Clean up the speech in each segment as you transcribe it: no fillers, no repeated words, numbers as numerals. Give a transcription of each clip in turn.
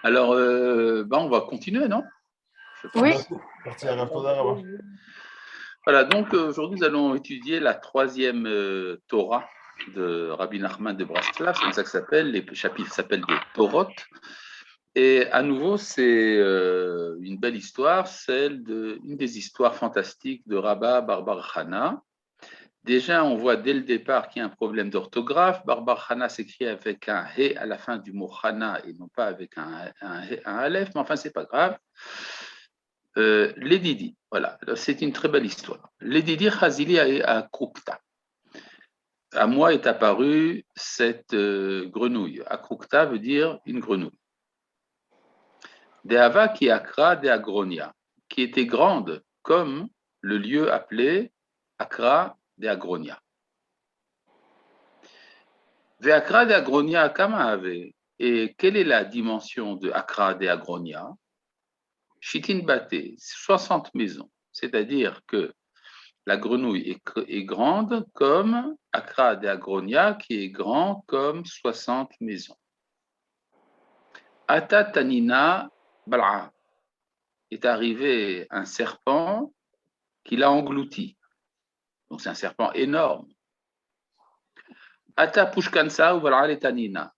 Alors, on va continuer, non? Je Oui, pense. Merci à Rav Toda Rabba. Voilà, donc aujourd'hui, nous allons étudier la troisième Torah de Rabbi Nachman de Braslav, c'est comme ça que ça s'appelle, les chapitres s'appellent des Torot. Et à nouveau, c'est une belle histoire, une des histoires fantastiques de Rabba Barbar Chana. Déjà, on voit dès le départ qu'il y a un problème d'orthographe. Barbar Chana s'écrit avec un He à la fin du mot Chana et non pas avec un Aleph, mais enfin, c'est pas grave. L'édidi, voilà, c'est une très belle histoire. L'édidi Chazili à Krukta. À moi est apparue cette grenouille. Akrukta veut dire une grenouille. Deava qui Akra de Agronia, qui était grande comme le lieu appelé Akra de Agronia. Ve Akra de Agronia Kama avait. Et quelle est la dimension de Akra de Agronia? Chitin Bate, 60 maisons. C'est-à-dire que la grenouille est grande comme Akra de Agronia, qui est grand comme 60 maisons. Ata Tanina Bal'a, est arrivé un serpent qui l'a englouti. Donc c'est un serpent énorme. Ata Pushkansa ou Bal'a Tanina,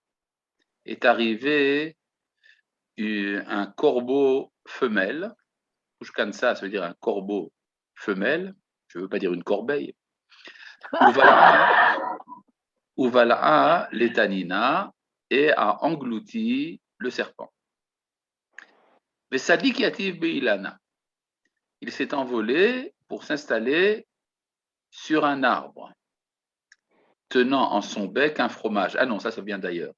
est arrivé un corbeau femelle. Pushkansa, ça veut dire un corbeau femelle. Je ne veux pas dire une corbeille. Uvala l'étanina et a englouti le serpent. Vesadik yativ beilana. Il s'est envolé pour s'installer sur un arbre, tenant en son bec un fromage. Ah non, ça vient d'ailleurs.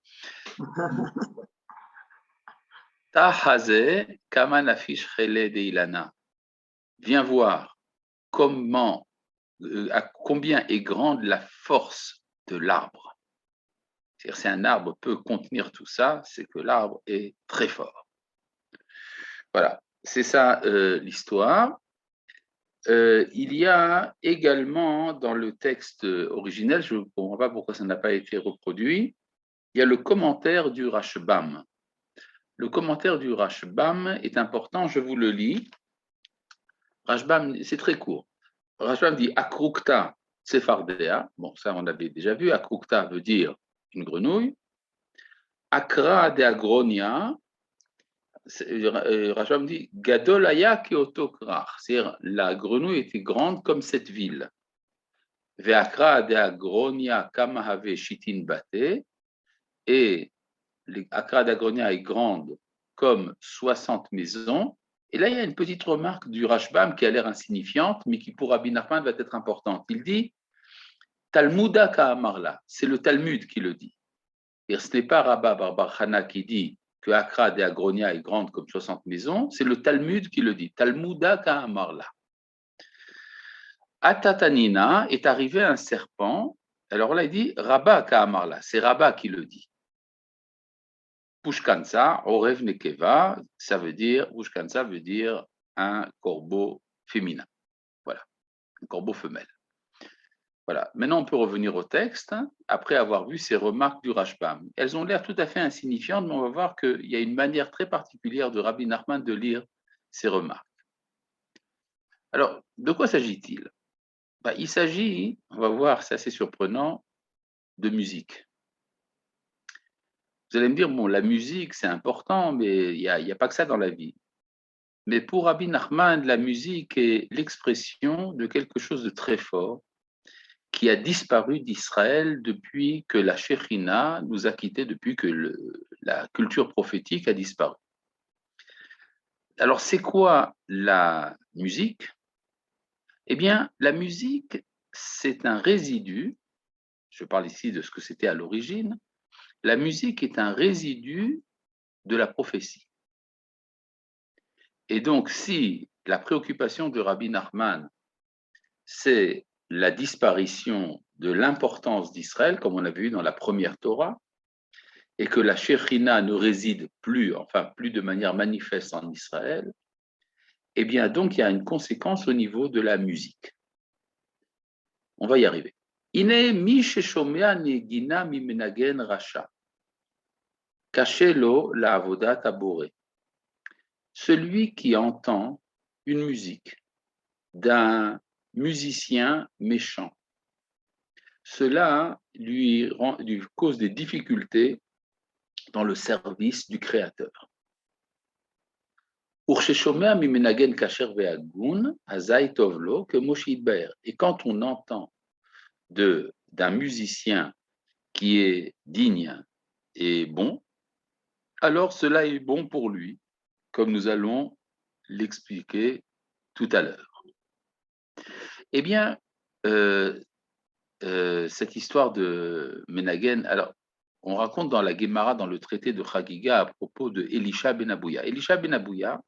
Tahaze kaman afish chele deilana. Viens voir à combien est grande la force de l'arbre. C'est-à-dire, si un arbre peut contenir tout ça, c'est que l'arbre est très fort. Voilà, c'est ça l'histoire. Il y a également dans le texte originel, je ne comprends pas pourquoi ça n'a pas été reproduit, il y a le commentaire du Rashbam. Le commentaire du Rashbam est important, je vous le lis. Rashbam, c'est très court. Rashbam dit Akrukta Tsefardea. Bon, ça on avait déjà vu. Akrukta veut dire une grenouille. Akra de Agronia. Rashbam dit Gadolaya Keotokrach. C'est-à-dire la grenouille était grande comme cette ville. Veakra de Agronia Kamahave Shitin Bate. Et Akra d'Agronia est grande comme 60 maisons. Et là, il y a une petite remarque du Rashbam qui a l'air insignifiante, mais qui pour Rabbi Nachman va être importante. Il dit Talmuda Ka'amarla, c'est le Talmud qui le dit. Et ce n'est pas Rabba Barbar Chana qui dit que Akra d'Agronia est grande comme 60 maisons, c'est le Talmud qui le dit. Talmuda Ka'amarla. Atatanina est arrivé un serpent. Alors là, il dit Rabba Ka'amarla, c'est Rabba qui le dit. Pushkansa, Orev Nekeva, ça veut dire, Pushkansa veut dire un corbeau féminin. Voilà, un corbeau femelle. Voilà, maintenant on peut revenir au texte, après avoir vu ces remarques du Rashbam. Elles ont l'air tout à fait insignifiantes, mais on va voir qu'il y a une manière très particulière de Rabbi Nachman de lire ces remarques. Alors, de quoi s'agit-il? Il s'agit, on va voir, c'est assez surprenant, de musique. Vous allez me dire, bon, la musique, c'est important, mais il n'y a pas que ça dans la vie. Mais pour Rabbi Nachman, la musique est l'expression de quelque chose de très fort qui a disparu d'Israël depuis que la Shekhinah nous a quittés, depuis que la culture prophétique a disparu. Alors, c'est quoi la musique? Eh bien, la musique, c'est un résidu, je parle ici de ce que c'était à l'origine, la musique est un résidu de la prophétie. Et donc, si la préoccupation de Rabbi Nachman, c'est la disparition de l'importance d'Israël, comme on a vu dans la première Torah, et que la Shekhinah ne réside plus, enfin plus de manière manifeste en Israël, eh bien donc il y a une conséquence au niveau de la musique. On va y arriver. Ine mi sheshomea negina mi menagen racha. Kashelo la avodat taboré. Celui qui entend une musique d'un musicien méchant, cela lui cause des difficultés dans le service du Créateur. Et quand on entend d'un musicien qui est digne et bon, alors cela est bon pour lui, comme nous allons l'expliquer tout à l'heure. Eh bien, cette histoire de Menagen, alors, on raconte dans la Gemara, dans le traité de Chagiga, à propos de Elisha ben Abouya. Elisha ben Abouya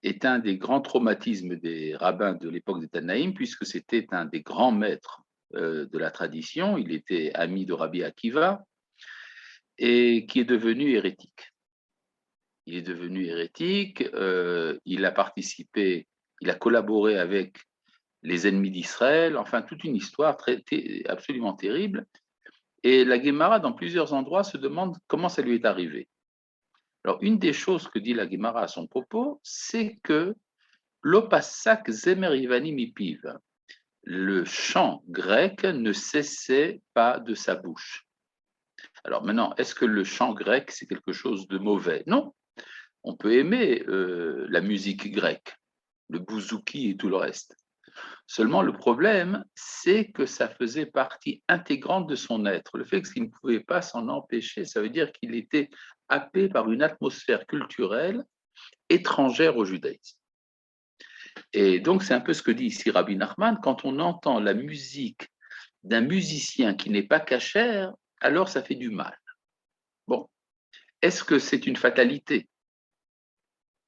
est un des grands traumatismes des rabbins de l'époque des Tanaïm, puisque c'était un des grands maîtres de la tradition. Il était ami de Rabbi Akiva et qui est devenu hérétique. Il est devenu hérétique, il a participé, il a collaboré avec les ennemis d'Israël, enfin toute une histoire absolument terrible. Et la Gemara, dans plusieurs endroits, se demande comment ça lui est arrivé. Alors, une des choses que dit la Gemara à son propos, c'est que l'opasak zemer ivani mipiv, le chant grec ne cessait pas de sa bouche. Alors maintenant, est-ce que le chant grec, c'est quelque chose de mauvais? Non, on peut aimer la musique grecque, le bouzouki et tout le reste. Seulement, le problème, c'est que ça faisait partie intégrante de son être. Le fait qu'il ne pouvait pas s'en empêcher, ça veut dire qu'il était happé par une atmosphère culturelle étrangère au judaïsme. Et donc, c'est un peu ce que dit ici Rabbi Nachman, quand on entend la musique d'un musicien qui n'est pas cachère, alors ça fait du mal. Bon, est-ce que c'est une fatalité?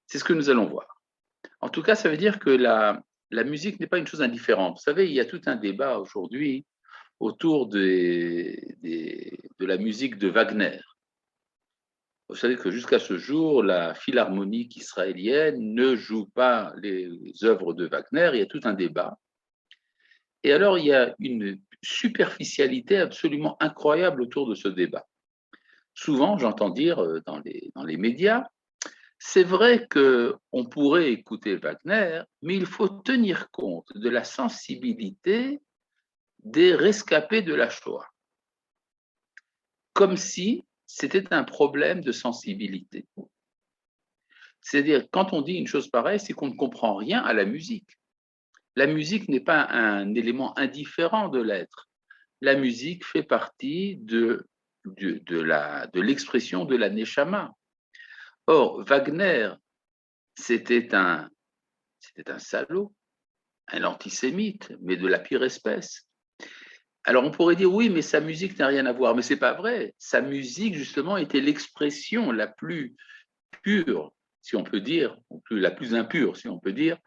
C'est ce que nous allons voir. En tout cas, ça veut dire que la musique n'est pas une chose indifférente. Vous savez, il y a tout un débat aujourd'hui autour de la musique de Wagner. Vous savez que jusqu'à ce jour, la philharmonique israélienne ne joue pas les œuvres de Wagner. Il y a tout un débat. Et alors, il y a une superficialité absolument incroyable autour de ce débat. Souvent, j'entends dire dans les médias, c'est vrai qu'on pourrait écouter Wagner, mais il faut tenir compte de la sensibilité des rescapés de la Shoah. Comme si c'était un problème de sensibilité. C'est-à-dire, quand on dit une chose pareille, c'est qu'on ne comprend rien à la musique. La musique n'est pas un élément indifférent de l'être. La musique fait partie de l'expression de la Neshama. Or, Wagner, c'était un salaud, un antisémite, mais de la pire espèce. Alors on pourrait dire oui, mais sa musique n'a rien à voir, mais c'est pas vrai. Sa musique justement était l'expression la plus pure, si on peut dire, ou la plus impure, si on peut dire,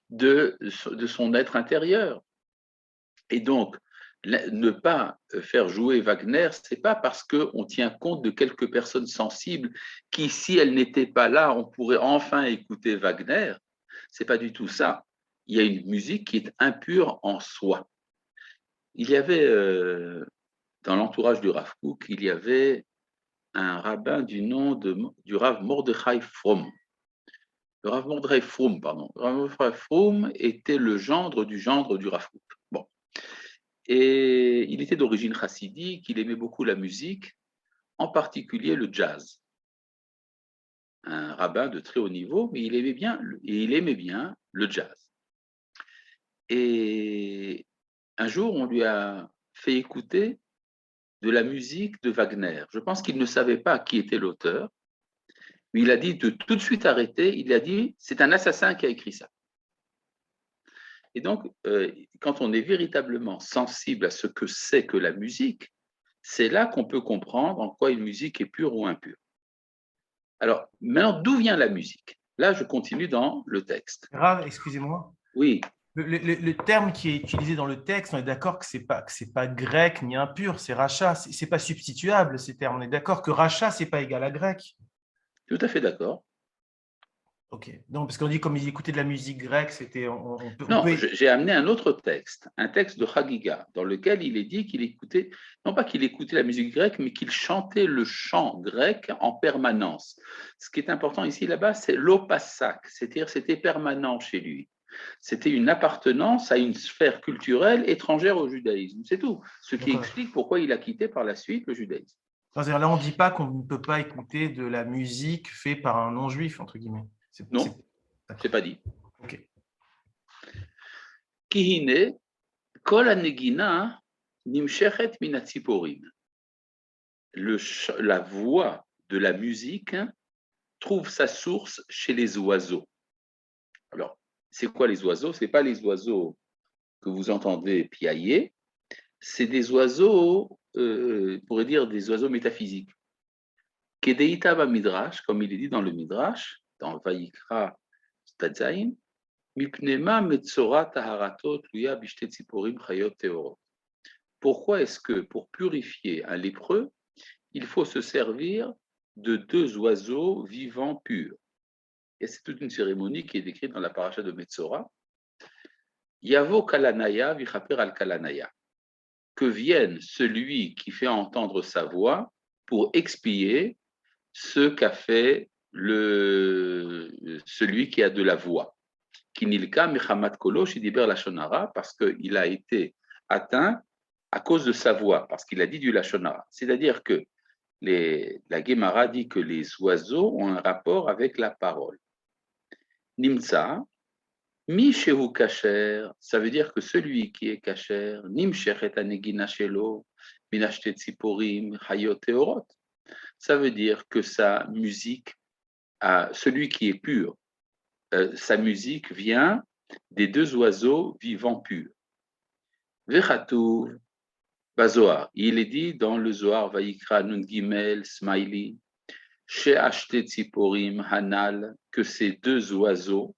de son être intérieur. Et donc ne pas faire jouer Wagner, c'est pas parce qu'on tient compte de quelques personnes sensibles qui, si elles n'étaient pas là, on pourrait enfin écouter Wagner. C'est pas du tout ça. Il y a une musique qui est impure en soi. Il y avait, dans l'entourage du Rav Kook, il y avait un rabbin du nom du Rav Mordechai Fromm. Le Rav Mordechai Fromm, pardon. Le Rav Mordechai Fromm était le gendre du Rav Kook. Bon. Et il était d'origine chassidique, il aimait beaucoup la musique, en particulier le jazz. Un rabbin de très haut niveau, mais il aimait bien le jazz. Et un jour, on lui a fait écouter de la musique de Wagner. Je pense qu'il ne savait pas qui était l'auteur, mais il a dit de tout de suite arrêter, il a dit c'est un assassin qui a écrit ça. Et donc, quand on est véritablement sensible à ce que c'est que la musique, c'est là qu'on peut comprendre en quoi une musique est pure ou impure. Alors, maintenant, d'où vient la musique? Là, je continue dans le texte. Rav, excusez-moi. Oui. Le terme qui est utilisé dans le texte, on est d'accord que c'est pas grec ni impur, c'est rachat. C'est pas substituable ces termes. On est d'accord que rachat, c'est pas égal à grec. Tout à fait d'accord. Ok. Non, parce qu'on dit comme il écoutait de la musique grecque, c'était. On Non, peut... j'ai amené un autre texte, un texte de Chagiga, dans lequel il est dit qu'il écoutait, non pas qu'il écoutait la musique grecque, mais qu'il chantait le chant grec en permanence. Ce qui est important ici, là-bas, c'est l'opassak, c'est-à-dire c'était permanent chez lui. C'était une appartenance à une sphère culturelle étrangère au judaïsme, c'est tout. Ce qui D'accord. explique pourquoi il a quitté par la suite le judaïsme. C'est-à-dire, là, on ne dit pas qu'on ne peut pas écouter de la musique faite par un non-juif, entre guillemets. Non, c'est D'accord. pas dit. Ok. Kihine, kol anegina nimshechet min hatziporim. La voix de la musique trouve sa source chez les oiseaux. Alors, c'est quoi les oiseaux? Ce n'est pas les oiseaux que vous entendez piailler, c'est des oiseaux, on pourrait dire des oiseaux métaphysiques. Kedeita ba midrash, comme il est dit dans le midrash, dans Vayikra Tadzaïn, mipnema metzora taharato tluya bishte tziporim chayot teorot. Pourquoi est-ce que pour purifier un lépreux, il faut se servir de deux oiseaux vivants purs? Et c'est toute une cérémonie qui est décrite dans la paracha de Metzora. Yavo kalanaya vichaper al kalanaya. Que vienne celui qui fait entendre sa voix pour expier ce qu'a fait celui qui a de la voix. Kinilka Mechamat Kolo Shidiber Lachonara, parce qu'il a été atteint à cause de sa voix, parce qu'il a dit du Lachonara. C'est-à-dire que la Gemara dit que les oiseaux ont un rapport avec la parole. Nimsa, mi shehu kasher, ça veut dire que celui qui est kasher, nim shechet anegina shelo, minashte tziporim, hayot teorot. Ça veut dire que sa musique, celui qui est pur, sa musique vient des deux oiseaux vivants purs. Vechatuv, Bazoar, il est dit dans le Zohar, Vaikra Nun Gimel, Smiley, chez Ashte Tziporim, Hanal, que ces deux oiseaux,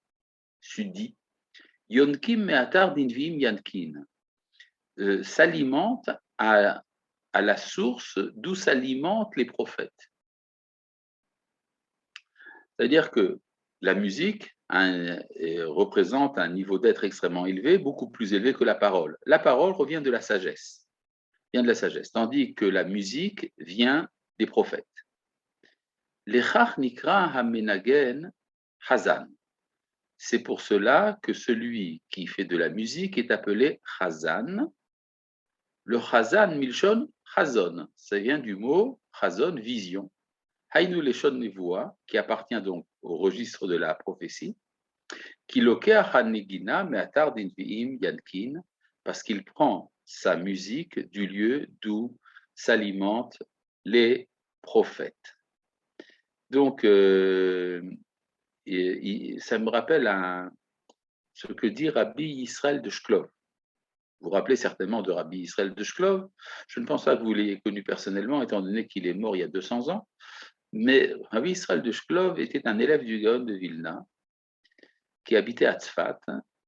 sudis, Yonkim Meatar Dinvim Yankin, s'alimentent à la source d'où s'alimentent les prophètes. C'est-à-dire que la musique représente un niveau d'être extrêmement élevé, beaucoup plus élevé que la parole. La parole revient de la sagesse, tandis que la musique vient des prophètes. Lechach nikra hamenagen hazan. C'est pour cela que celui qui fait de la musique est appelé Chazan. Le Chazan, Milchon, Chazon, ça vient du mot Chazon, vision. Hainu Leshon Nevoa, qui appartient donc au registre de la prophétie, qui lokea Hanegina, Meatar Dinviim Yankin, parce qu'il prend sa musique du lieu d'où s'alimentent les prophètes. Donc, ça me rappelle ce que dit Rabbi Israël de Shklov. Vous vous rappelez certainement de Rabbi Israël de Shklov. Je ne pense pas que vous l'ayez connu personnellement, étant donné qu'il est mort il y a 200 ans. Mais Rabbi Israël de Shklov était un élève du Gaon de Vilna qui habitait à Tzfat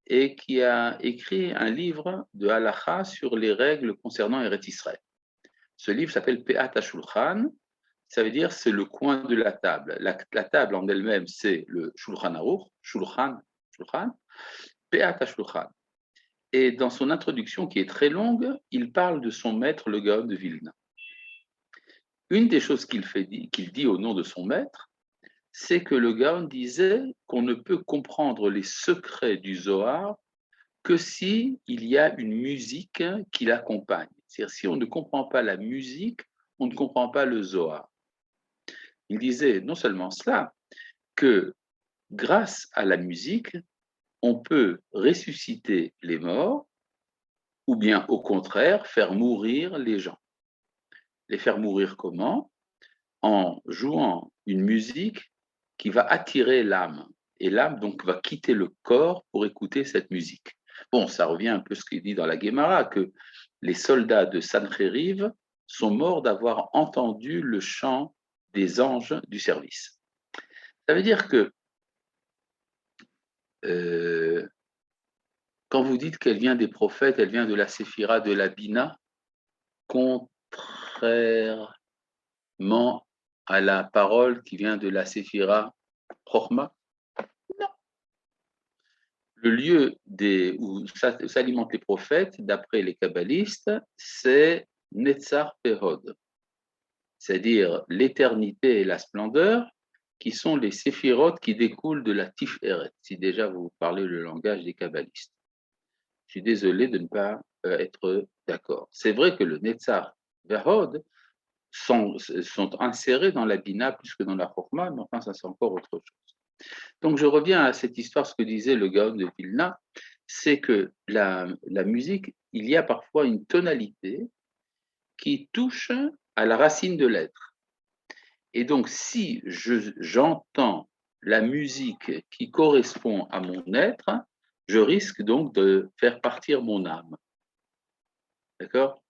et qui a écrit un livre de halacha sur les règles concernant Eretz Israël. Ce livre s'appelle Pe'at HaShulchan, ça veut dire c'est le coin de la table. La table en elle-même, c'est le Shulchan Aruch, Shulchan, Pe'at HaShulchan. Et dans son introduction, qui est très longue, il parle de son maître, le Gaon de Vilna. Une des choses qu'il dit au nom de son maître, c'est que le Gaon disait qu'on ne peut comprendre les secrets du Zohar que si il y a une musique qui l'accompagne. C'est-à-dire, si on ne comprend pas la musique, on ne comprend pas le Zohar. Il disait non seulement cela, que grâce à la musique, on peut ressusciter les morts ou bien au contraire faire mourir les gens. Les faire mourir comment? En jouant une musique qui va attirer l'âme. Et l'âme, donc, va quitter le corps pour écouter cette musique. Bon, ça revient un peu à ce qu'il dit dans la Gemara, que les soldats de Sancheriv sont morts d'avoir entendu le chant des anges du service. Ça veut dire que quand vous dites qu'elle vient des prophètes, elle vient de la Séphira de la Bina, contrairement à la parole qui vient de la Séphira Chochma, le lieu où s'alimentent les prophètes, d'après les kabbalistes, c'est Netzar Pehod, c'est-à-dire l'éternité et la splendeur, qui sont les séphirotes qui découlent de la Tiferet, si déjà vous parlez le langage des kabbalistes. Je suis désolé de ne pas être d'accord. C'est vrai que le Netzar Pehod sont insérés dans la Bina plus que dans la Chorma, mais enfin, ça c'est encore autre chose. Donc je reviens à cette histoire, ce que disait le Gaon de Vilna, c'est que la musique, il y a parfois une tonalité qui touche à la racine de l'être. Et donc si j'entends la musique qui correspond à mon être, je risque donc de faire partir mon âme. D'accord?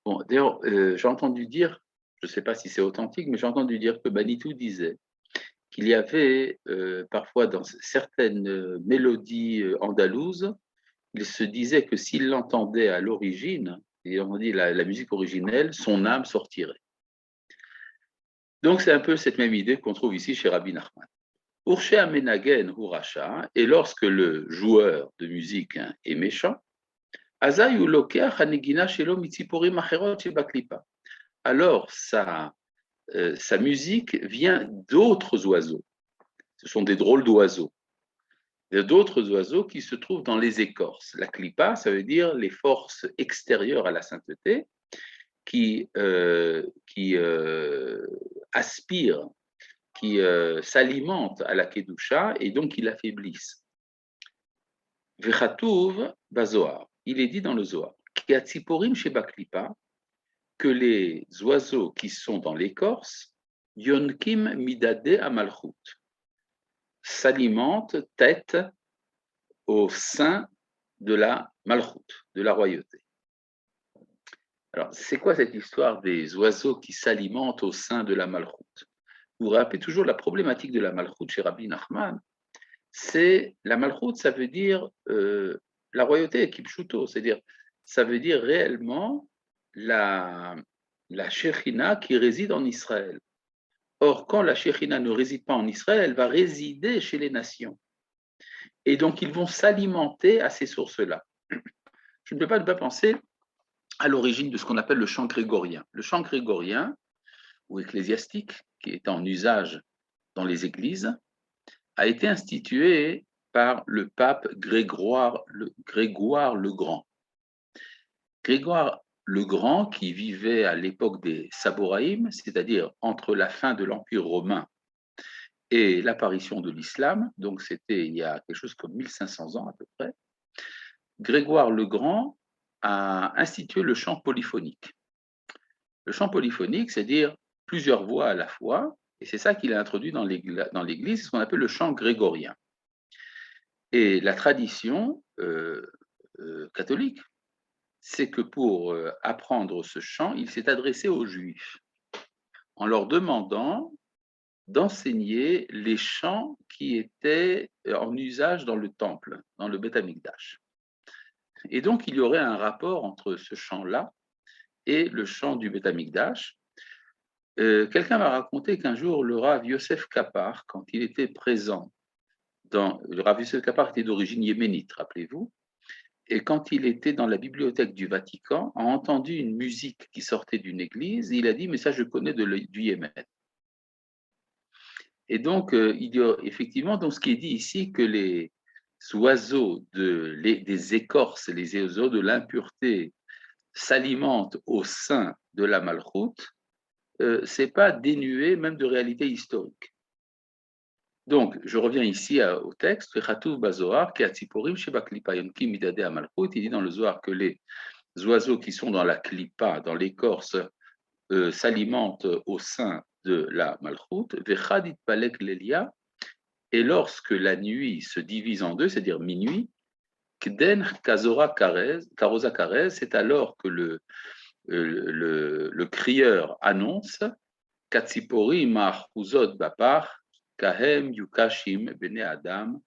Bon, d'ailleurs, j'ai entendu dire, je ne sais pas si c'est authentique, mais j'ai entendu dire que Manitou disait qu'il y avait parfois dans certaines mélodies andalouses, il se disait que s'il l'entendait à l'origine, et on dit la musique originelle, son âme sortirait. Donc c'est un peu cette même idée qu'on trouve ici chez Rabbi Nachman. Urshe amenagen hu racha, et lorsque le joueur de musique est méchant, azay hu lokeach hanegina shelo mitziporim acherot shebaklipa. Alors sa musique vient d'autres oiseaux. Ce sont des drôles d'oiseaux. Il y a d'autres oiseaux qui se trouvent dans les écorces. La klipa, ça veut dire les forces extérieures à la sainteté qui aspirent, qui s'alimentent à la kedusha et donc qui l'affaiblissent. Vechatouv bazoar, il est dit dans le Zohar, kiatziporim sheba klipa, que les oiseaux qui sont dans l'écorce, yonkim midade amalchut, s'alimente tête au sein de la malchoute, de la royauté. Alors, c'est quoi cette histoire des oiseaux qui s'alimentent au sein de la malchoute? Vous vous rappelez toujours la problématique de la malchoute chez Rabbi Nachman. C'est la malchoute, ça veut dire la royauté kipshuto, c'est-à-dire ça veut dire réellement la Shekhinah qui réside en Israël. Or, quand la Shekhinah ne réside pas en Israël, elle va résider chez les nations. Et donc, ils vont s'alimenter à ces sources-là. Je ne peux pas ne pas penser à l'origine de ce qu'on appelle le chant grégorien. Le chant grégorien, ou ecclésiastique, qui est en usage dans les églises, a été institué par le pape Grégoire le Grand. Grégoire le Grand, qui vivait à l'époque des Saboraïm, c'est-à-dire entre la fin de l'Empire romain et l'apparition de l'islam, donc c'était il y a quelque chose comme 1500 ans à peu près, Grégoire le Grand a institué le chant polyphonique. Le chant polyphonique, c'est dire plusieurs voix à la fois, et c'est ça qu'il a introduit dans l'Église, c'est ce qu'on appelle le chant grégorien. Et la tradition catholique, c'est que pour apprendre ce chant, il s'est adressé aux Juifs en leur demandant d'enseigner les chants qui étaient en usage dans le temple, dans le Beth Amikdash. Et donc, il y aurait un rapport entre ce chant-là et le chant du Beth Amikdash. Quelqu'un m'a raconté qu'un jour, le Rav Yosef Kapar, quand il était présent, le Rav Yosef Kapar était d'origine yéménite, rappelez-vous, et quand il était dans la bibliothèque du Vatican, a entendu une musique qui sortait d'une église, et il a dit, mais ça je connais du Yémen. Et donc, il y a effectivement, donc, ce qui est dit ici, que les oiseaux des écorces, les oiseaux de l'impureté s'alimentent au sein de la malchoute, ce n'est pas dénué même de réalité historique. Donc, je reviens ici au texte, il dit dans le Zohar que les oiseaux qui sont dans la klipa, dans l'écorce, s'alimentent au sein de la malchoute, et lorsque la nuit se divise en deux, c'est-à-dire minuit, Kden Karoza Karez, c'est alors que le crieur annonce Katsipori Mahuzot Bapar, Kahem Yukashim Bene Adam,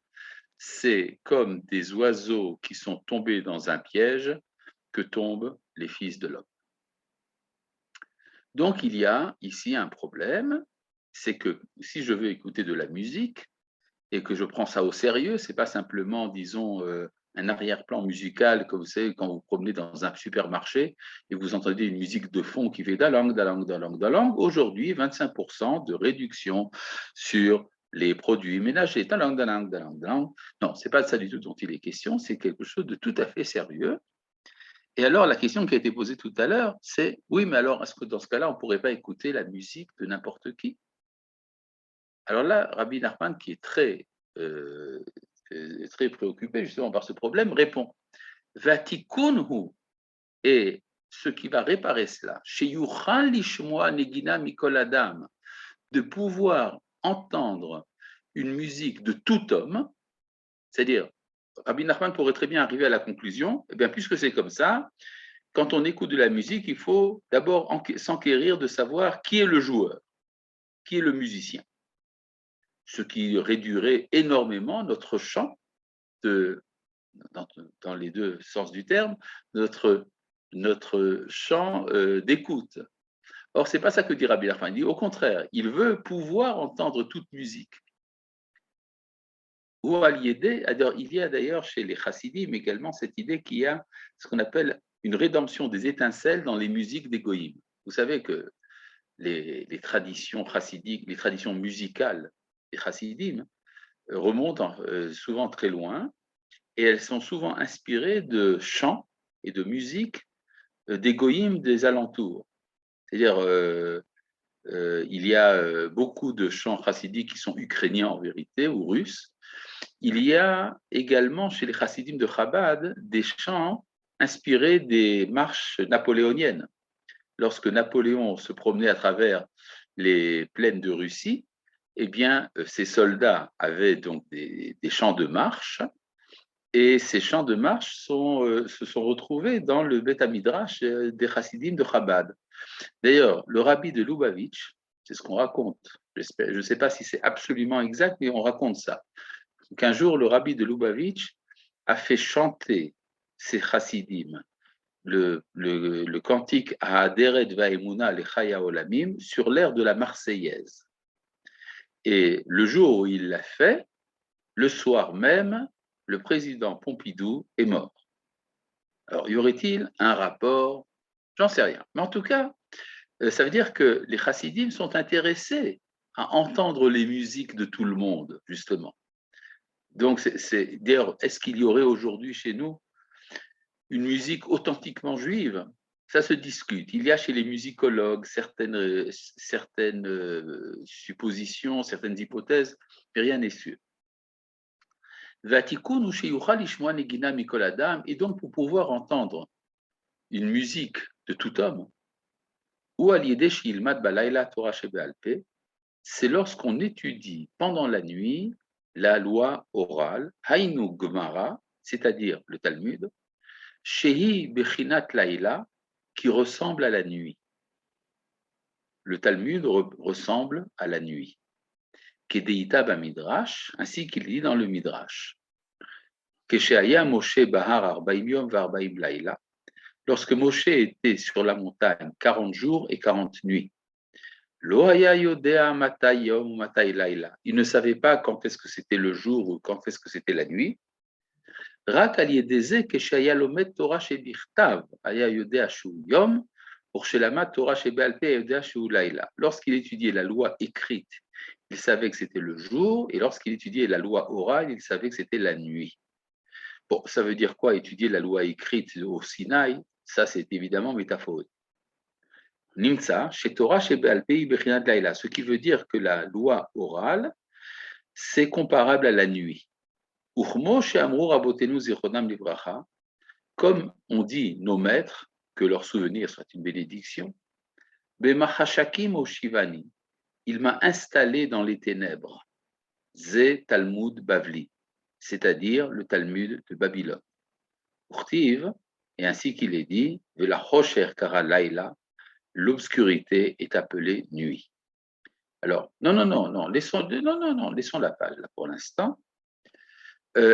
c'est comme des oiseaux qui sont tombés dans un piège que tombent les fils de l'homme. Donc il y a ici un problème, c'est que si je veux écouter de la musique, et que je prends ça au sérieux, c'est pas simplement, disons, un arrière-plan musical, que vous savez, quand vous promenez dans un supermarché et vous entendez une musique de fond qui fait dalang, dalang, dalang, dalang. Aujourd'hui, 25% de réduction sur les produits ménagers. Dalang, dalang, dalang, dalang. Non, c'est pas de ça du tout dont il est question, c'est quelque chose de tout à fait sérieux. Et alors, la question qui a été posée tout à l'heure, c'est, oui, mais alors, est-ce que dans ce cas-là, on ne pourrait pas écouter la musique de n'importe qui? Alors là, Rabbi Nachman, qui est très préoccupé justement par ce problème, répond, Vatikunhu, et ce qui va réparer cela, Sheyuchal lishmoa negina mikol adam, de pouvoir entendre une musique de tout homme, c'est-à-dire, Rabbi Nachman pourrait très bien arriver à la conclusion, eh bien, puisque c'est comme ça, quand on écoute de la musique, il faut d'abord s'enquérir de savoir qui est le joueur, qui est le musicien. Ce qui réduirait énormément notre champ, dans les deux sens du terme, notre champ d'écoute. Or, ce n'est pas ça que dit Rabbi Nachman. Il dit au contraire, il veut pouvoir entendre toute musique. Ou il y a d'ailleurs chez les chassidim également cette idée qu'il y a ce qu'on appelle une rédemption des étincelles dans les musiques des goïms. Vous savez que les traditions chassidiques, les traditions musicales des chassidim remontent souvent très loin et elles sont souvent inspirées de chants et de musique des goïms des alentours. C'est-à-dire, il y a beaucoup de chants chassidiques qui sont ukrainiens en vérité ou russes. Il y a également chez les chassidim de Chabad des chants inspirés des marches napoléoniennes. Lorsque Napoléon se promenait à travers les plaines de Russie, eh bien, ses soldats avaient donc des chants de marche, et ces chants de marche se sont retrouvés dans le Beth Midrash des Chassidim de Chabad. D'ailleurs, le rabbi de Lubavitch, c'est ce qu'on raconte, je ne sais pas si c'est absolument exact, mais on raconte ça, qu'un jour, le rabbi de Lubavitch a fait chanter ces Chassidim le cantique Ha'aderet Va'emuna Lechaya Olamim sur l'air de la Marseillaise. Et le jour où il l'a fait, le soir même, le président Pompidou est mort. Alors, y aurait-il un rapport? J'en sais rien. Mais en tout cas, ça veut dire que les chassidim sont intéressés à entendre les musiques de tout le monde, justement. Donc, d'ailleurs, est-ce qu'il y aurait aujourd'hui chez nous une musique authentiquement juive? Ça se discute. Il y a chez les musicologues certaines suppositions, certaines hypothèses, mais rien n'est sûr. Et donc pour pouvoir entendre une musique de tout homme, ou c'est lorsqu'on étudie pendant la nuit la loi orale, Hainu Gemara, c'est-à-dire le Talmud, Shehi Bechinat Laila, qui ressemble à la nuit. Le Talmud ressemble à la nuit. Kedeita Bamidrash, ainsi qu'il dit dans le Midrash. Kesheaya Moshe Bahar Arbaim Yom Varbaim Laila, lorsque Moshe était sur la montagne 40 jours et 40 nuits. Lo haya yodea matay yom ou matay laila. Il ne savait pas quand est-ce que c'était le jour ou quand est-ce que c'était la nuit. Rak al yedeze keshaya lomet Torah shebichtav haya yodea shu yom pour shelama Torah shebealpe yodea shu laila. Lorsqu'il étudiait la loi écrite, il savait que c'était le jour, et lorsqu'il étudiait la loi orale, il savait que c'était la nuit. Bon, ça veut dire quoi, étudier la loi écrite au Sinaï? Ça, c'est évidemment métaphorique. Nimtsa, chez Torah, chez Be'alpei, Bechinat Laila, ce qui veut dire que la loi orale, c'est comparable à la nuit. Uchmo, chez Amrou, Rabotenu, Zichronam, Livracha, comme on dit nos maîtres, que leur souvenir soit une bénédiction, Bemachashakim au Shivani, il m'a installé dans les ténèbres, Ze Talmud Bavli, c'est-à-dire le Talmud de Babylone. Urtiv, et ainsi qu'il est dit, Vela Hosher Kara Laila, l'obscurité est appelée nuit. Alors, laissons la page là pour l'instant.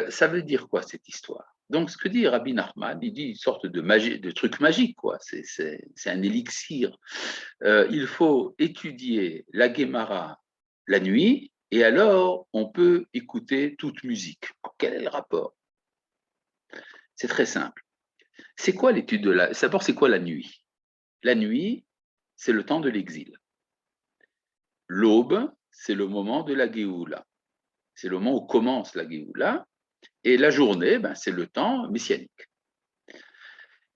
Ça veut dire quoi cette histoire? Donc, ce que dit Rabbi Nachman, il dit une sorte de magie, de truc magique, quoi. C'est un élixir. Il faut étudier la Gemara la nuit Et alors, on peut écouter toute musique. Quel est le rapport? C'est très simple. C'est quoi l'étude de la... D'abord, c'est quoi la nuit? La nuit, c'est le temps de l'exil. L'aube, c'est le moment de la Géoula. C'est le moment où commence la Géoula. Et la journée, c'est le temps messianique.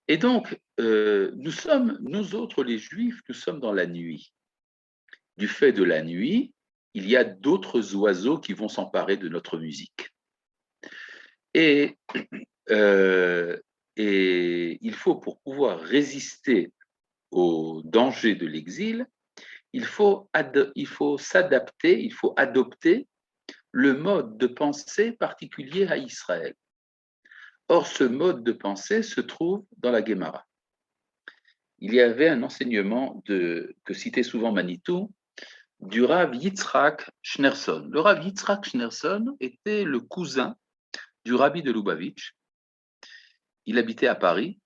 Et donc, nous autres, les Juifs, nous sommes dans la nuit. Du fait de la nuit, il y a d'autres oiseaux qui vont s'emparer de notre musique. Et, et il faut, pour pouvoir résister au danger de l'exil, il faut s'adapter, il faut adopter le mode de pensée particulier à Israël. Or, ce mode de pensée se trouve dans la Guémara. Il y avait un enseignement que citait souvent Manitou, du Rav Yitzhak Schneerson. Le Rav Yitzhak Schneerson était le cousin du Rabbi de Lubavitch. Il habitait à Paris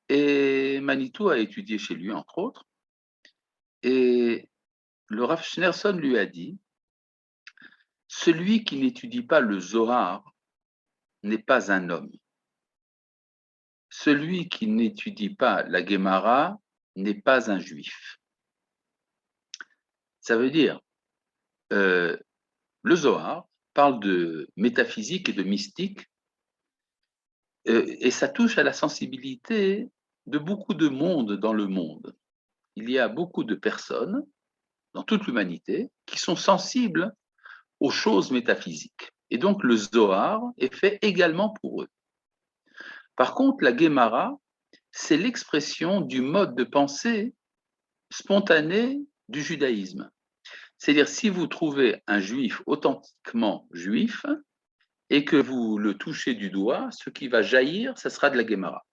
et Manitou a étudié chez lui, entre autres. Et le Rav Schneerson lui a dit, celui qui n'étudie pas le Zohar n'est pas un homme. Celui qui n'étudie pas la Guémara n'est pas un juif. Ça veut dire, le Zohar parle de métaphysique et de mystique, et ça touche à la sensibilité de beaucoup de monde dans le monde. Il y a beaucoup de personnes dans toute l'humanité qui sont sensibles aux choses métaphysiques. Et donc le Zohar est fait également pour eux. Par contre, la Guémara, c'est l'expression du mode de pensée spontané du judaïsme. C'est-à-dire, si vous trouvez un juif authentiquement juif et que vous le touchez du doigt, ce qui va jaillir, ça sera de la Guémara.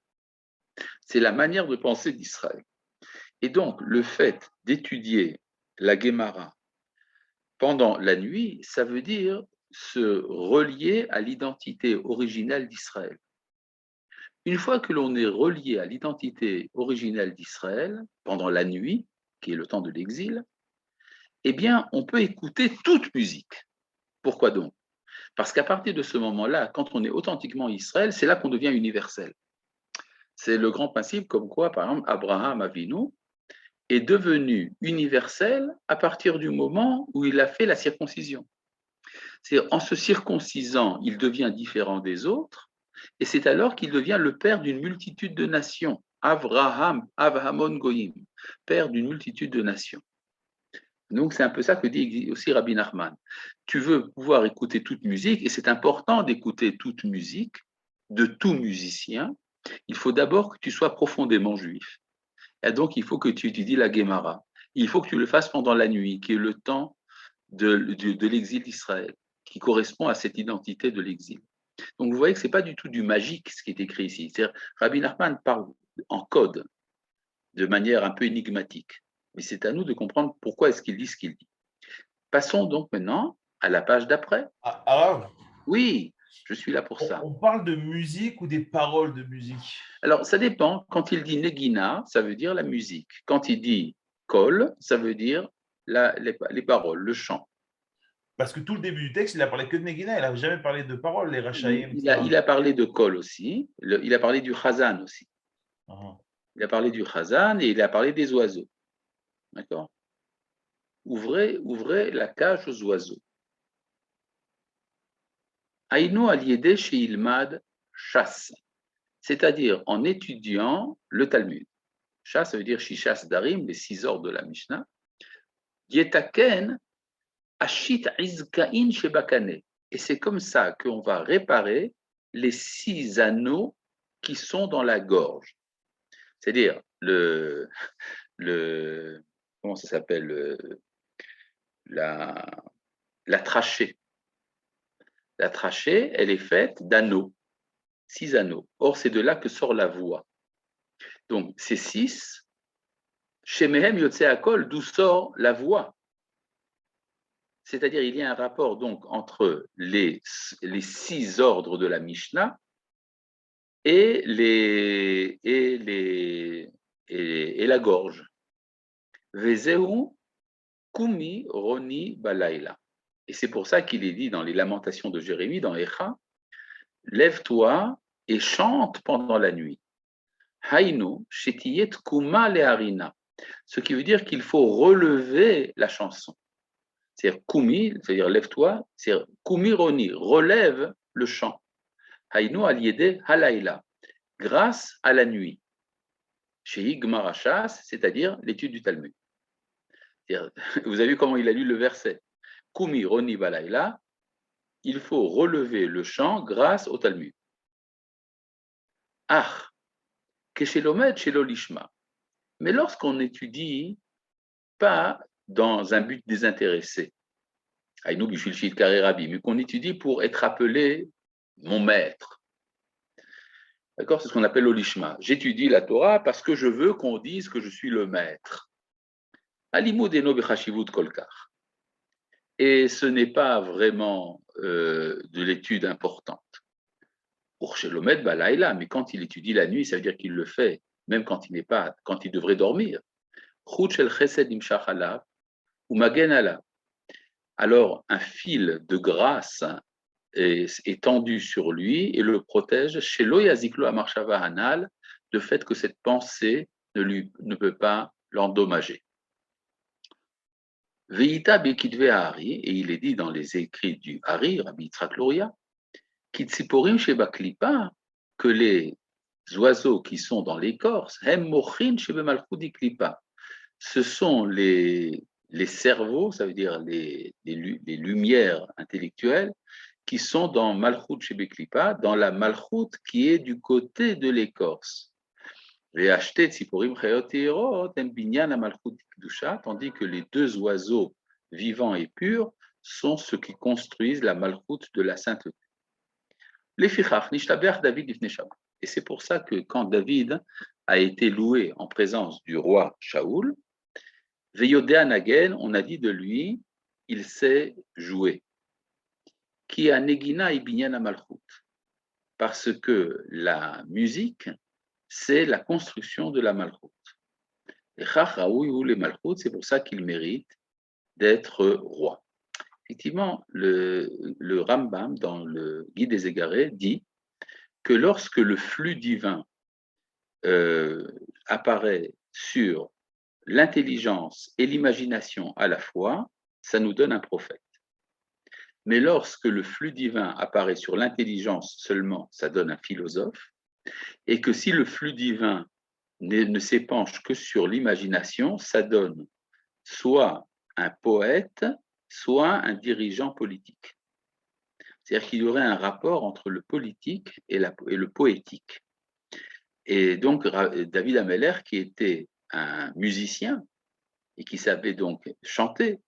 C'est la manière de penser d'Israël. Et donc, le fait d'étudier la Guémara pendant la nuit, ça veut dire se relier à l'identité originelle d'Israël. Une fois que l'on est relié à l'identité originelle d'Israël, pendant la nuit, qui est le temps de l'exil, eh bien, on peut écouter toute musique. Pourquoi donc? Parce qu'à partir de ce moment-là, quand on est authentiquement Israël, c'est là qu'on devient universel. C'est le grand principe comme quoi, par exemple, Abraham Avinu est devenu universel à partir du moment où il a fait la circoncision. C'est en se circoncisant, il devient différent des autres, et c'est alors qu'il devient le père d'une multitude de nations. Avramon Goyim, père d'une multitude de nations. Donc c'est un peu ça que dit aussi Rabbi Nachman. Tu veux pouvoir écouter toute musique, et c'est important d'écouter toute musique, de tout musicien. Il faut d'abord que tu sois profondément juif. Et donc il faut que tu étudies la Guémara. Il faut que tu le fasses pendant la nuit, qui est le temps de l'exil d'Israël, qui correspond à cette identité de l'exil. Donc vous voyez que ce n'est pas du tout du magique ce qui est écrit ici. Rabbi Nachman parle en code, de manière un peu énigmatique. Mais c'est à nous de comprendre pourquoi est-ce qu'il dit ce qu'il dit. Passons donc maintenant à la page d'après. Alors, Oui, je suis là pour ça. on parle de musique ou des paroles de musique? Alors, ça dépend. Quand il dit negina, ça veut dire la musique. Quand il dit kol, ça veut dire les paroles, le chant. Parce que tout le début du texte, il a parlé que de Negina, il n'a jamais parlé de paroles, les Rachaïm, Il a parlé de kol aussi, il a parlé du chazan aussi. Il a parlé du chazan et il a parlé des oiseaux. D'accord? Ouvrez la cage aux oiseaux. Aïnou al-yedeh she'ilmad shas, c'est-à-dire en étudiant le Talmud. Shas, ça veut dire Shishas Darim, les 6 ordres de la Mishnah. Yetaken ashit izkain shebakane. Et c'est comme ça qu'on va réparer les 6 anneaux qui sont dans la gorge. C'est-à-dire comment ça s'appelle, la trachée. La trachée, elle est faite d'anneaux, 6 anneaux. Or, c'est de là que sort la voix. Donc, ces 6, chez Mehem Yotse Akol, d'où sort la voix. C'est-à-dire, il y a un rapport donc entre les 6 ordres de la Mishnah et la gorge. Vezeu Kumi Roni Balaïla. Et c'est pour ça qu'il est dit dans les Lamentations de Jérémie, dans Echa, lève-toi et chante pendant la nuit. Hainu, shetiyet kuma leharina. Ce qui veut dire qu'il faut relever la chanson. C'est-à-dire kumi, c'est-à-dire lève-toi, c'est-à-dire kumironi, relève le chant. Hainu aliede halayla, grâce à la nuit. Chez Gmarachas, c'est-à-dire l'étude du Talmud. Vous avez vu comment il a lu le verset. Kumi roni balayla, il faut relever le chant grâce au Talmud. Ah, keshelomed shelo lishma. Mais lorsqu'on n'étudie pas dans un but désintéressé, Aïnou bishvil kare rabbi, mais qu'on étudie pour être appelé mon maître. D'accord? C'est ce qu'on appelle l'olishma. J'étudie la Torah parce que je veux qu'on dise que je suis le maître. Alimud eno bechashivut kolkar. Et ce n'est pas vraiment de l'étude importante. Pour Shelomed Balaïla, mais quand il étudie la nuit, ça veut dire qu'il le fait, même quand il n'est pas, quand il devrait dormir. Chut shel chesed imshach alav ou magen alav. Alors un fil de grâce est tendu sur lui et le protège. Shelo yaziklo amarshava hanal, le fait que cette pensée ne peut pas l'endommager. Veïta bekidve Hari, et il est dit dans les écrits du Hari, Rabbi Yitzhak Luria, Kitsiporim sheba klipa, que les oiseaux qui sont dans l'écorce, hem mochin shebe malchut klipa, ce sont les cerveaux, ça veut dire les lumières intellectuelles, qui sont dans malchut shebe klipa, dans la malchut qui est du côté de l'écorce. Tandis que les deux oiseaux vivants et purs sont ceux qui construisent la malchut de la sainteté. Et c'est pour ça que quand David a été loué en présence du roi Shaoul, Veyodea Nagen, on a dit de lui, il sait jouer. Qui a negina et binyan malchut, parce que la musique, c'est la construction de la malchut. Et les malchut, c'est pour ça qu'il mérite d'être roi. Effectivement, le Rambam, dans le Guide des Égarés, dit que lorsque le flux divin apparaît sur l'intelligence et l'imagination à la fois, ça nous donne un prophète. Mais lorsque le flux divin apparaît sur l'intelligence seulement, ça donne un philosophe. Et que si le flux divin ne s'épanche que sur l'imagination, ça donne soit un poète, soit un dirigeant politique. C'est-à-dire qu'il y aurait un rapport entre le politique et le poétique. Et donc, David Ameller, qui était un musicien et qui savait donc chanter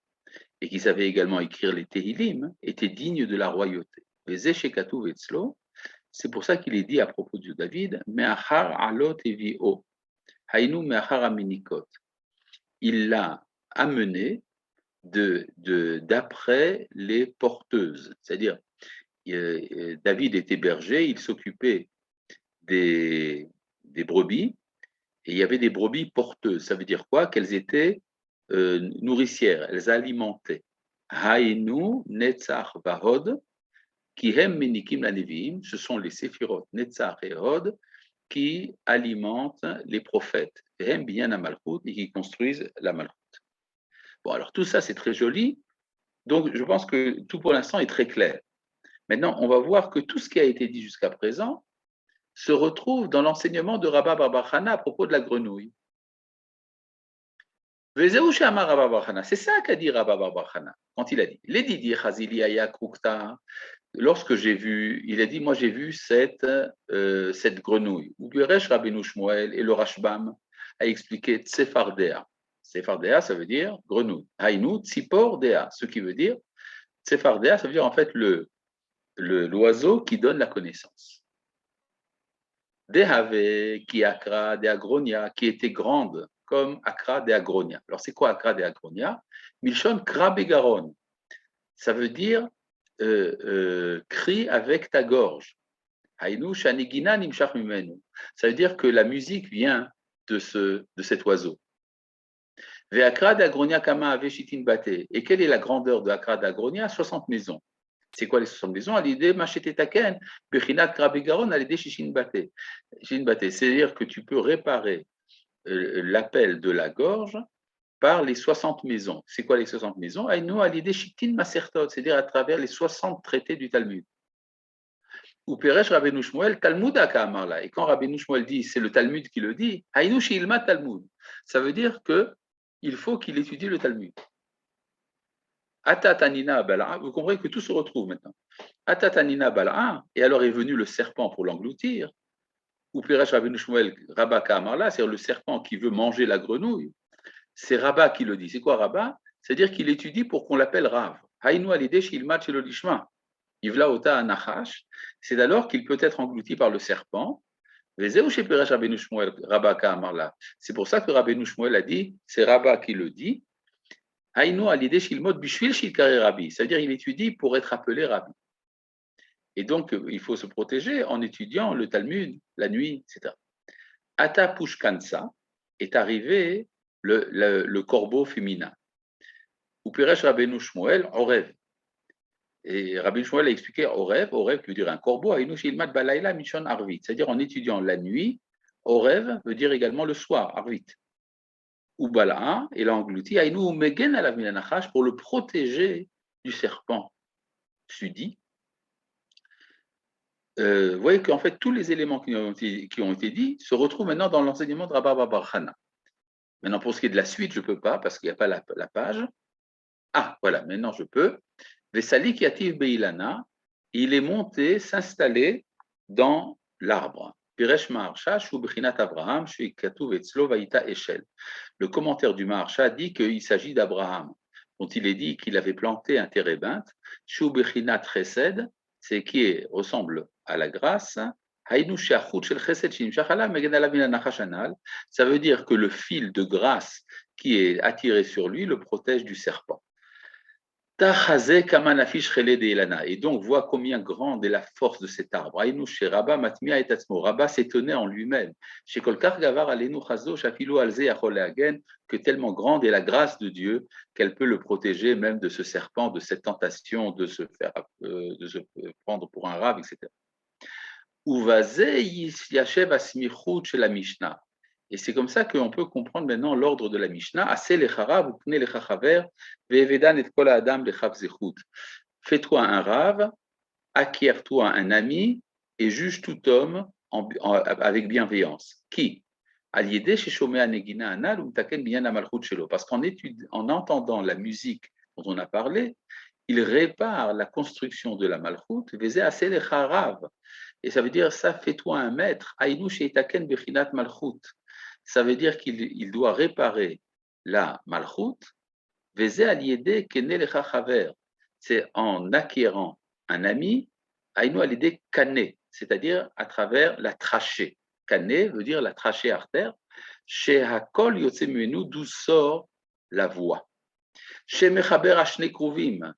et qui savait également écrire les Tehillim, était digne de la royauté. Les Eshekatu Vetzlo, c'est pour ça qu'il est dit à propos de David, Me'achar alot evio, hainu me'achar aminikot. Il l'a amené d'après les porteuses, c'est-à-dire David était berger, il s'occupait des brebis, et il y avait des brebis porteuses. Ça veut dire quoi? Qu'elles étaient nourricières, elles alimentaient. Hainu netzach vahod, qui hem menikim la neviim, ce sont les séphirot netzach et hod qui alimentent les prophètes, hem binyan malchut, et qui construisent la malchut. Bon, alors tout ça c'est très joli, donc je pense que tout pour l'instant est très clair. Maintenant, on va voir que tout ce qui a été dit jusqu'à présent se retrouve dans l'enseignement de Rabba Bar Chana à propos de la grenouille. C'est ça qu'a dit Rabba Bar Chana quand il a dit lorsque j'ai vu, il a dit, moi j'ai vu cette grenouille. Uberesh Rabbeinu Shmuel et le Rashbam a expliqué Tsefardea. Tsefardea, ça veut dire grenouille. Hainu Tsipordea, ce qui veut dire, Tsefardea, ça veut dire en fait l'oiseau qui donne la connaissance. Dehave, qui Akra, de Agronia, qui était grande, comme Akra de Agronia. Alors, c'est quoi Akra de Agronia? Milchon Krabegaron. Ça veut dire crie avec ta gorge. Hainu Shanigina Nimshach Mimenu. Ça veut dire que la musique vient de cet oiseau. Ve'akra d'Agronia kama ave shitin bate. Et quelle est la grandeur de Akra d'Agronia? 60 maisons. C'est quoi les 60 maisons? À l'idée machetetaken, bechinat krabigaron, à l'idée shishin bate. C'est-à-dire que tu peux réparer l'appel de la gorge par les 60 maisons. C'est quoi les 60 maisons? Aïnou à l'idée shitin masertot, c'est-à-dire à travers les 60 traités du Talmud. Ou Peresh Rabbeinu Shmuel, Talmud Amarla. Et quand Rabbeinu Shmuel dit, c'est le Talmud qui le dit, Aïnou Shilma Talmud. Ça veut dire qu'il faut qu'il étudie le Talmud. Atatanina Bala'a, vous comprenez que tout se retrouve maintenant. Atatanina Bala'a, et alors est venu le serpent pour l'engloutir. Ou Peresh Rabbeinu Shmuel, Rabba Amarla, c'est-à-dire le serpent qui veut manger la grenouille. C'est Rabba qui le dit. C'est quoi Rabba? C'est-à-dire qu'il étudie pour qu'on l'appelle Rav. Haïnou Alideh Shilma Chelolishma. Yivla Ota Anachash, c'est alors qu'il peut être englouti par le serpent. C'est pour ça que Rabbeinu Shmuel a dit, c'est Rabba qui le dit, c'est-à-dire il étudie pour être appelé Rabbi. Et donc, il faut se protéger en étudiant le Talmud, la nuit, etc. Ata Pushkansa est arrivé le corbeau féminin. Ou Piresh Rabbeinu Shmuel, Orev. Et Rabbi Shmuel a expliqué Orev qui veut dire un corbeau, c'est-à-dire en étudiant la nuit, Orev veut dire également le soir, Arvit. Ou Bala'a, et l'a englouti, pour le protéger du serpent sudi. Vous voyez qu'en fait, tous les éléments qui ont été dits se retrouvent maintenant dans l'enseignement de Rabba Bar Chana. Maintenant, pour ce qui est de la suite, je ne peux pas, parce qu'il n'y a pas la page. Ah, voilà, maintenant je peux. Vesalik Yativ Beilana, il est monté, s'installer dans l'arbre. Piresh Maharsha, Shubrinat Abraham, Shuikatu Vetzlo Vaïta Eshel. Le commentaire du Maharsha dit qu'il s'agit d'Abraham, dont il est dit qu'il avait planté un térébinthe, Shubrinat Chesed, c'est qui ressemble à la grâce. Ça veut dire que le fil de grâce qui est attiré sur lui le protège du serpent. Et donc, vois combien grande est la force de cet arbre. Rabba s'étonnait en lui-même. Que tellement grande est la grâce de Dieu qu'elle peut le protéger même de ce serpent, de cette tentation de se prendre pour un rab, etc. Et c'est comme ça qu'on peut comprendre maintenant l'ordre de la Mishnah. Fais-toi un rave, acquiers-toi un ami et juge tout homme avec bienveillance. Qui? Parce qu'en entendant la musique dont on a parlé, il répare la construction de la malchut. Et ça veut dire ça, fais-toi un maître. Ça veut dire qu'il doit réparer la malchut. C'est en acquérant un ami, c'est-à-dire à travers la trachée. Kané veut dire la trachée artère. Chez Hakol Yotsemenu, d'où sort la voix. Chez Mechaber Ashne Kruvim,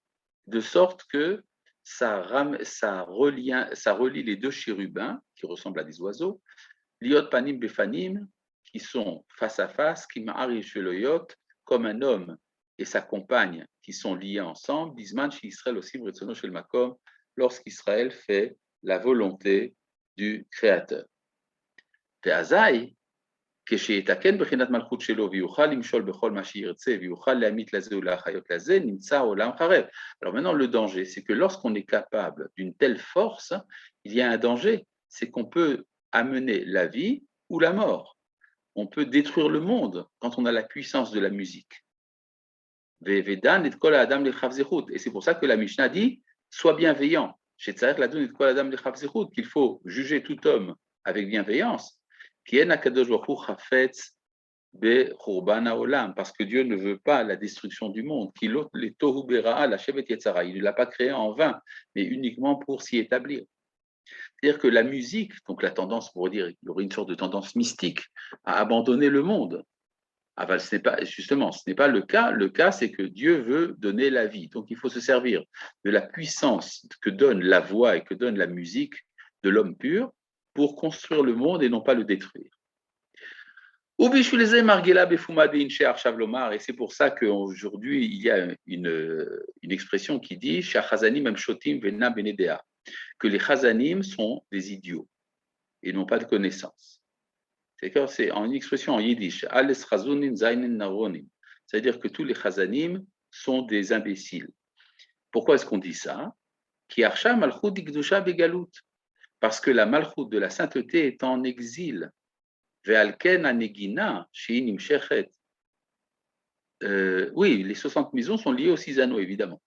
de sorte que ça relie les deux chérubins qui ressemblent à des oiseaux, Liot Panim Befanim, qui sont face à face, qui ma'arish veloyot, comme un homme et sa compagne qui sont liés ensemble, Bisman chez Israël aussi, chez le Makom, lorsqu'Israël fait la volonté du Créateur. Ve'azai, כשיתקן בחינת מלכות שלו ויוכל למשול בכל מה שירצה ויוכל להמית לזה ולהחיות לזה, נמצא עולם חרב. Alors maintenant, le danger, c'est que lorsqu'on est capable d'une telle force, il y a un danger, c'est qu'on peut amener la vie ou la mort. On peut détruire le monde quand on a la puissance de la musique. Et c'est pour ça que la Mishnah dit, sois bienveillant. Qu'il faut juger tout homme avec bienveillance. Parce que Dieu ne veut pas la destruction du monde. Il ne l'a pas créé en vain, mais uniquement pour s'y établir. C'est-à-dire que la musique, donc la tendance, pour dire, il y aurait une sorte de tendance mystique à abandonner le monde. Ce n'est pas le cas. Le cas, c'est que Dieu veut donner la vie. Donc, il faut se servir de la puissance que donne la voix et que donne la musique de l'homme pur pour construire le monde et non pas le détruire. Et c'est pour ça qu'aujourd'hui, il y a une expression qui dit que les chazanim sont des idiots et n'ont pas de connaissances. C'est une expression en yiddish. C'est-à-dire que tous les chazanim sont des imbéciles. Pourquoi est-ce qu'on dit ça? Parce que la malchut de la sainteté est en exil. Oui, les 60 maisons sont liées aux 6 anneaux, évidemment.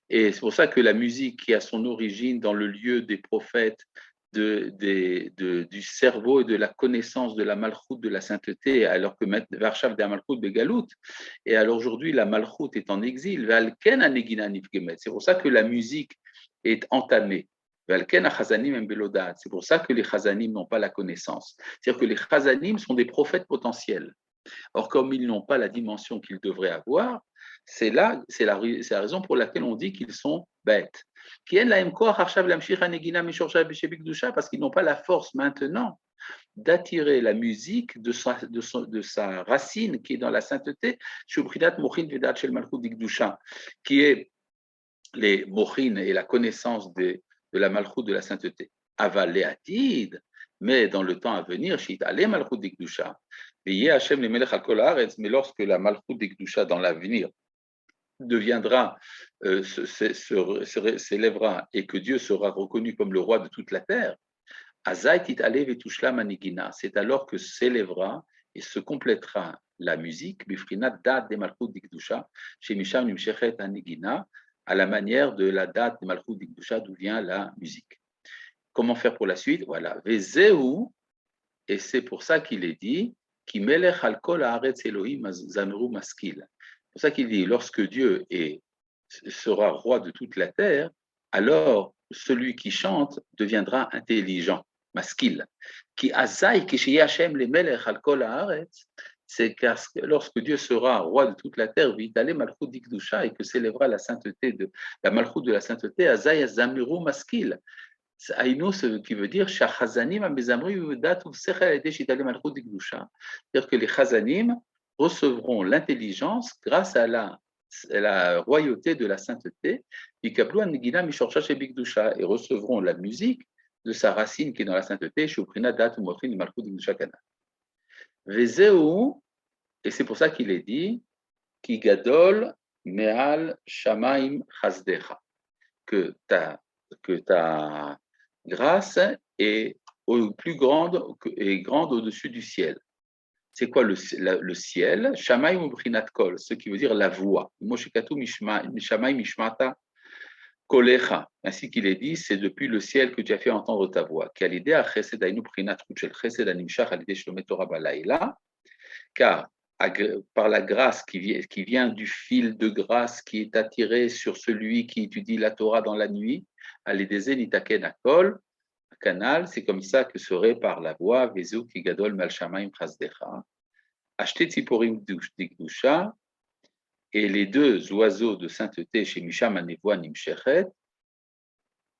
Et c'est pour ça que la musique qui a son origine dans le lieu des prophètes, du cerveau et de la connaissance de la malchoute de la sainteté, alors que Varshav de la malchoute de Galout, et alors aujourd'hui la malchoute est en exil, c'est pour ça que la musique est entamée. C'est pour ça que les chazanim n'ont pas la connaissance. C'est-à-dire que les chazanim sont des prophètes potentiels. Or, comme ils n'ont pas la dimension qu'ils devraient avoir, c'est la raison pour laquelle on dit qu'ils sont bêtes. Parce qu'ils n'ont pas la force maintenant d'attirer la musique de sa racine qui est dans la sainteté, qui est les mochin et la connaissance de la malchut de la sainteté. Avaléatid, mais dans le temps à venir, mais lorsque la malchut d'Ikdusha dans l'avenir deviendra, s'élèvera et que Dieu sera reconnu comme le roi de toute la terre, c'est alors que s'élèvera et se complétera la musique, à la manière de la date de Malchut d'Ikdusha d'où vient la musique. Comment faire pour la suite? Voilà. Vezeu, et c'est pour ça qu'il est dit, Ki melech al kol haaretz Elohim zamru maskil. C'est pour ça qu'il dit, lorsque Dieu sera roi de toute la terre, alors celui qui chante deviendra intelligent, maskil. Ki azai kishiye Hashem le melech al kol haaretz, c'est que lorsque Dieu sera roi de toute la terre, vitale malchut d'Ikdusha, et que s'élèvera la sainteté la malchut de la sainteté, azai zamru maskil. Aïnou, ce qui veut dire c'est-à-dire que les chazanim recevront l'intelligence grâce à la royauté de la sainteté et recevront la musique de sa racine qui est dans la sainteté, et c'est pour ça qu'il est dit Ki gadol me'al shamaim chasdecha, que ta grâce est plus grande et grande au-dessus du ciel. C'est quoi le ciel? Shamaim ubrinat kol, ce qui veut dire la voix. Moshekatu shamaim mishmata kolecha. Ainsi qu'il est dit, c'est depuis le ciel que tu as fait entendre ta voix. Car par la grâce qui vient du fil de grâce qui est attiré sur celui qui étudie la Torah dans la nuit, canal, c'est comme ça que serait par la voix Vezu ki gadol mal shamaim chasdecha, acheter tziporim d'ikdusha, et les deux oiseaux de sainteté chez Misham Anevoa Nimshechet.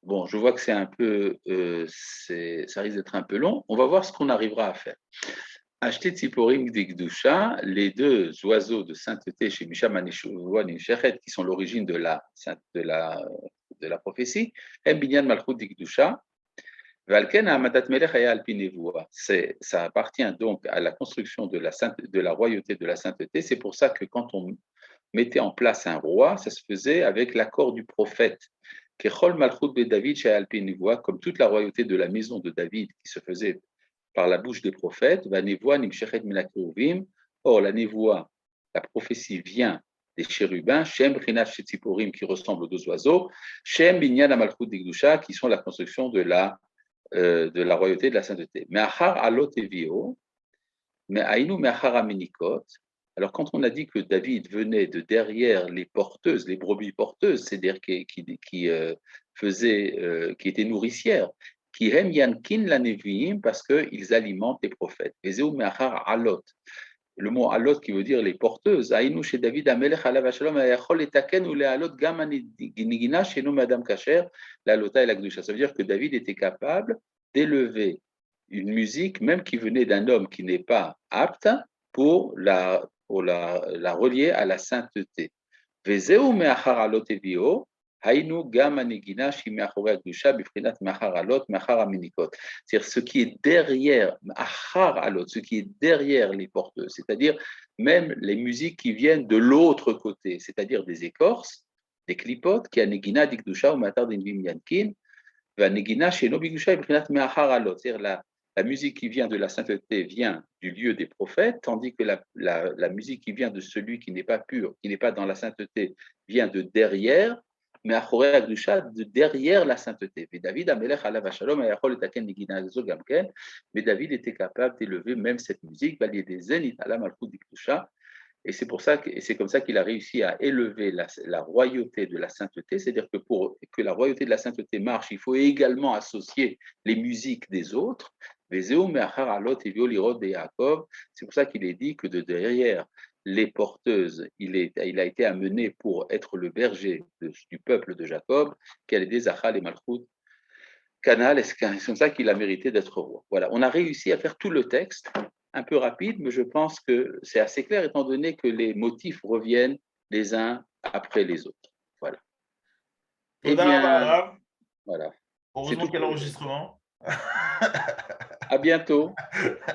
Bon, je vois que c'est un peu, ça risque d'être un peu long. On va voir ce qu'on arrivera à faire. Acheter tziporim d'ikdusha, les deux oiseaux de sainteté chez Misham Anevoa Nimshechet, qui sont l'origine de la prophétie, Hem binyan malchut d'ikdusha. Ça appartient donc à la construction de la royauté de la sainteté. C'est pour ça que quand on mettait en place un roi, ça se faisait avec l'accord du prophète. Comme toute la royauté de la maison de David qui se faisait par la bouche des prophètes, or la névoie, la prophétie vient des chérubins, Shem Rinat Shetziporim qui ressemblent aux deux oiseaux, Shem Binyan Amalchut Digdusha qui sont la construction de la royauté de la sainteté. Mais achar alot evio, mais aïnou mais achar amenikot. Alors quand on a dit que David venait de derrière les porteuses, les brebis porteuses, c'est-à-dire qui étaient nourricières, qui hem yankin la neviim parce qu'ils alimentent les prophètes. Vezeu mais achar alot. le mot alot qui veut dire les porteuses. Aïnou chez David Amelech alav hashalom ayachol etaken ou les alot gam nigina chez nous madame kacher la lota et la gdusha. Ça veut dire que David était capable d'élever une musique, même qui venait d'un homme qui n'est pas apte, pour la relier à la sainteté. Vezeu me'achar alot evio, hainu gam anegina shi me'achore gdusha bifrinat me'achar alot me'achar aminikot. C'est-à-dire ce qui est derrière, achar alot, ce qui est derrière les porteuses, c'est-à-dire même les musiques qui viennent de l'autre côté, c'est-à-dire des écorces, des clipotes, qui anegina dikdusha ou matar d'invim yankin, vanegina sheno bigdusha bifrinat me'achar alot. C'est-à-dire la musique qui vient de la sainteté vient du lieu des prophètes, tandis que la musique qui vient de celui qui n'est pas pur, qui n'est pas dans la sainteté, vient de derrière, mais achorei hakdusha, de derrière la sainteté. Mais David Amelech alav hashalom hayachol letaken negina zo gam ken, mais David était capable d'élever même cette musique, valier des zenit ala malchut dikdusha, et c'est pour ça que, et c'est comme ça qu'il a réussi à élever la royauté de la sainteté, c'est-à-dire que pour que la royauté de la sainteté marche, il faut également associer les musiques des autres. C'est pour ça qu'il est dit que de derrière les porteuses, il a été amené pour être le berger du peuple de Jacob, qu'elle est des Achal et Malchut, Canal, c'est comme ça qu'il a mérité d'être roi. Voilà, on a réussi à faire tout le texte, un peu rapide, mais je pense que c'est assez clair étant donné que les motifs reviennent les uns après les autres. Voilà. Eh bien, voilà. Heureusement qu'il y a l'enregistrement. À bientôt.